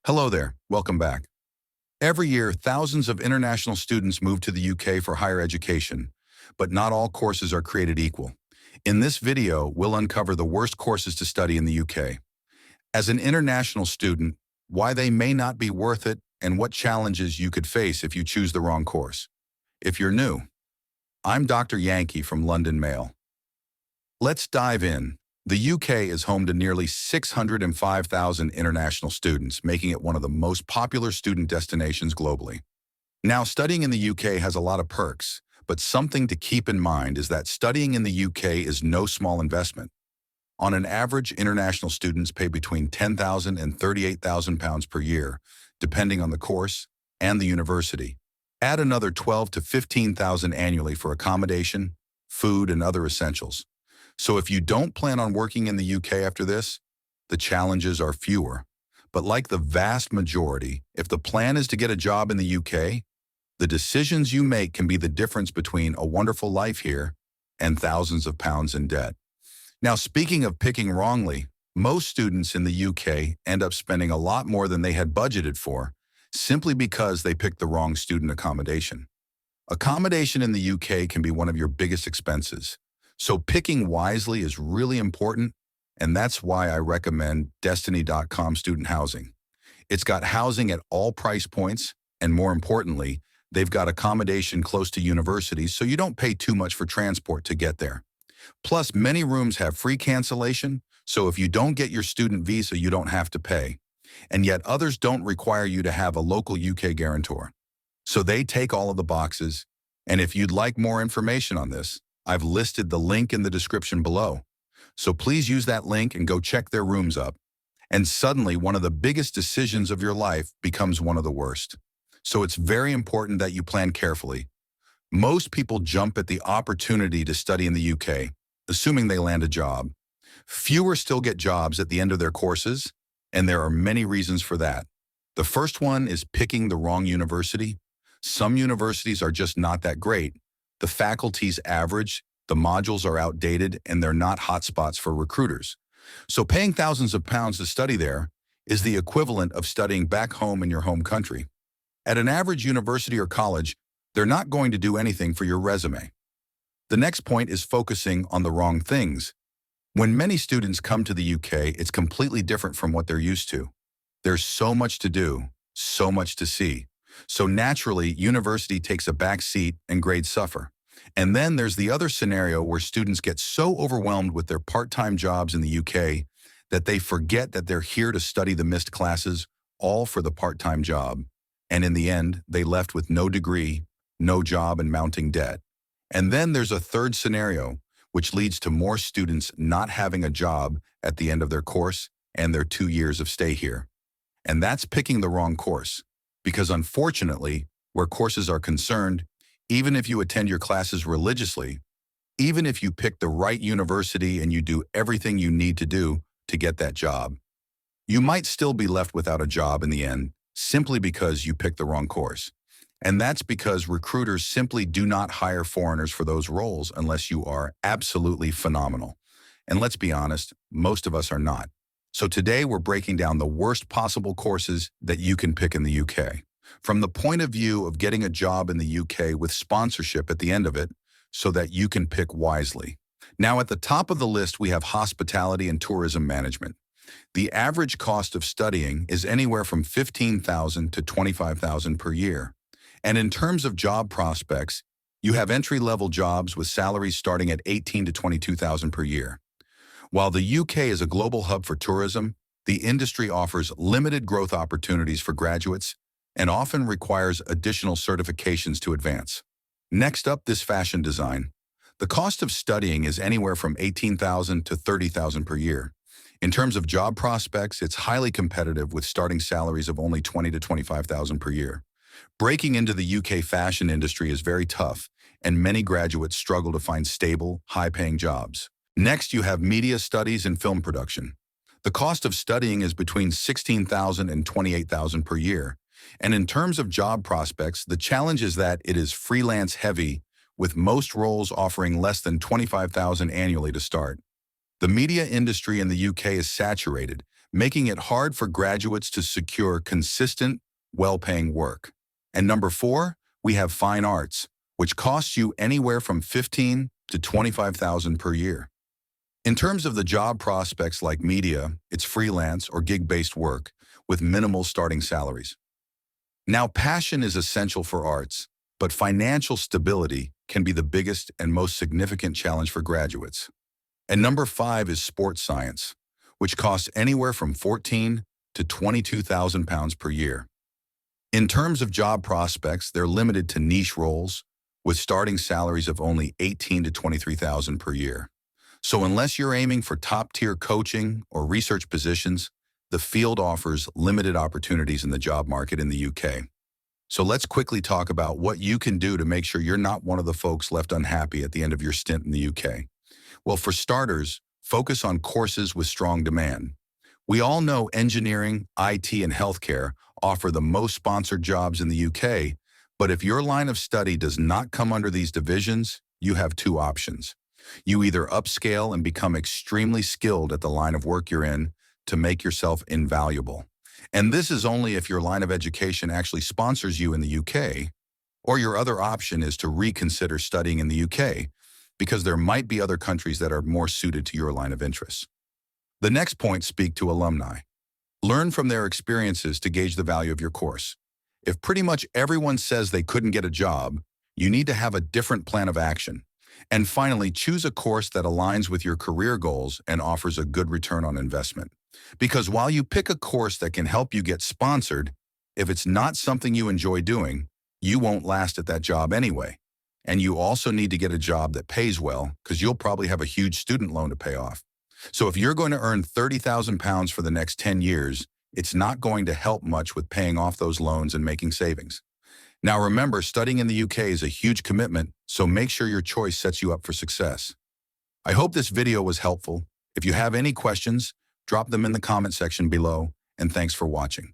Hello there, welcome back. Every year, thousands of international students move to the UK for higher education, but not all courses are created equal. In this video, we'll uncover the worst courses to study in the UK. As an international student, why they may not be worth it and what challenges you could face if you choose the wrong course. If you're new, I'm Dr. Yankee from London Mail. Let's dive in. The UK is home to nearly 605,000 international students, making it one of the most popular student destinations globally. Now, studying in the UK has a lot of perks, but something to keep in mind is that studying in the UK is no small investment. On an average, international students pay between £10,000 and £38,000 per year, depending on the course and the university. Add another £12,000 to £15,000 annually for accommodation, food, and other essentials. So if you don't plan on working in the UK after this, the challenges are fewer. But like the vast majority, if the plan is to get a job in the UK, the decisions you make can be the difference between a wonderful life here and thousands of pounds in debt. Now, speaking of picking wrongly, most students in the UK end up spending a lot more than they had budgeted for, simply because they picked the wrong student accommodation. Accommodation in the UK can be one of your biggest expenses. So picking wisely is really important, and that's why I recommend Destiny.com Student Housing. It's got housing at all price points, and more importantly, they've got accommodation close to universities so you don't pay too much for transport to get there. Plus, many rooms have free cancellation, so if you don't get your student visa, you don't have to pay. And yet others don't require you to have a local UK guarantor. So they take all of the boxes, and if you'd like more information on this, I've listed the link in the description below. So please use that link and go check their rooms up. And suddenly, one of the biggest decisions of your life becomes one of the worst. So it's very important that you plan carefully. Most people jump at the opportunity to study in the UK, assuming they land a job. Fewer still get jobs at the end of their courses, and there are many reasons for that. The first one is picking the wrong university. Some universities are just not that great. The faculty's average, the modules are outdated, and they're not hotspots for recruiters. So paying thousands of pounds to study there is the equivalent of studying back home in your home country. At an average university or college, they're not going to do anything for your resume. The next point is focusing on the wrong things. When many students come to the UK, it's completely different from what they're used to. There's so much to do, so much to see. So naturally, university takes a back seat and grades suffer. And then there's the other scenario where students get so overwhelmed with their part-time jobs in the UK that they forget that they're here to study the missed classes, all for the part-time job. And in the end, they left with no degree, no job, and mounting debt. And then there's a third scenario, which leads to more students not having a job at the end of their course and their 2 years of stay here. And that's picking the wrong course. Because unfortunately, where courses are concerned, even if you attend your classes religiously, even if you pick the right university and you do everything you need to do to get that job, you might still be left without a job in the end simply because you picked the wrong course. And that's because recruiters simply do not hire foreigners for those roles unless you are absolutely phenomenal. And let's be honest, most of us are not. So today we're breaking down the worst possible courses that you can pick in the UK, from the point of view of getting a job in the UK with sponsorship at the end of it, so that you can pick wisely. Now, at the top of the list, we have hospitality and tourism management. The average cost of studying is anywhere from $15,000 to $25,000 per year. And in terms of job prospects, you have entry-level jobs with salaries starting at $18,000 to $22,000 per year. While the UK is a global hub for tourism, the industry offers limited growth opportunities for graduates and often requires additional certifications to advance. Next up, this fashion design. The cost of studying is anywhere from $18,000 to $30,000 per year. In terms of job prospects, it's highly competitive with starting salaries of only $20,000 to $25,000 per year. Breaking into the UK fashion industry is very tough, and many graduates struggle to find stable, high-paying jobs. Next, you have media studies and film production. The cost of studying is between $16,000 and $28,000 per year. And in terms of job prospects, the challenge is that it is freelance heavy, with most roles offering less than $25,000 annually to start. The media industry in the UK is saturated, making it hard for graduates to secure consistent, well-paying work. And number 4, we have fine arts, which costs you anywhere from 15 to 25,000 per year. In terms of the job prospects like media, it's freelance or gig-based work with minimal starting salaries. Now, passion is essential for arts, but financial stability can be the biggest and most significant challenge for graduates. And number 5 is sports science, which costs anywhere from 14 to 22,000 pounds per year. In terms of job prospects, they're limited to niche roles with starting salaries of only 18 to 23,000 per year. So unless you're aiming for top-tier coaching or research positions, the field offers limited opportunities in the job market in the UK. So let's quickly talk about what you can do to make sure you're not one of the folks left unhappy at the end of your stint in the UK. Well, for starters, focus on courses with strong demand. We all know engineering, IT, and healthcare offer the most sponsored jobs in the UK, but if your line of study does not come under these divisions, you have 2 options. You either upscale and become extremely skilled at the line of work you're in to make yourself invaluable. And this is only if your line of education actually sponsors you in the UK, or your other option is to reconsider studying in the UK, because there might be other countries that are more suited to your line of interests. The next point speak to alumni. Learn from their experiences to gauge the value of your course. If pretty much everyone says they couldn't get a job, you need to have a different plan of action. And finally, choose a course that aligns with your career goals and offers a good return on investment. Because while you pick a course that can help you get sponsored, if it's not something you enjoy doing, you won't last at that job anyway. And you also need to get a job that pays well, because you'll probably have a huge student loan to pay off. So if you're going to earn 30,000 pounds for the next 10 years, it's not going to help much with paying off those loans and making savings. Now remember, studying in the UK is a huge commitment, so make sure your choice sets you up for success. I hope this video was helpful. If you have any questions, drop them in the comment section below, and thanks for watching.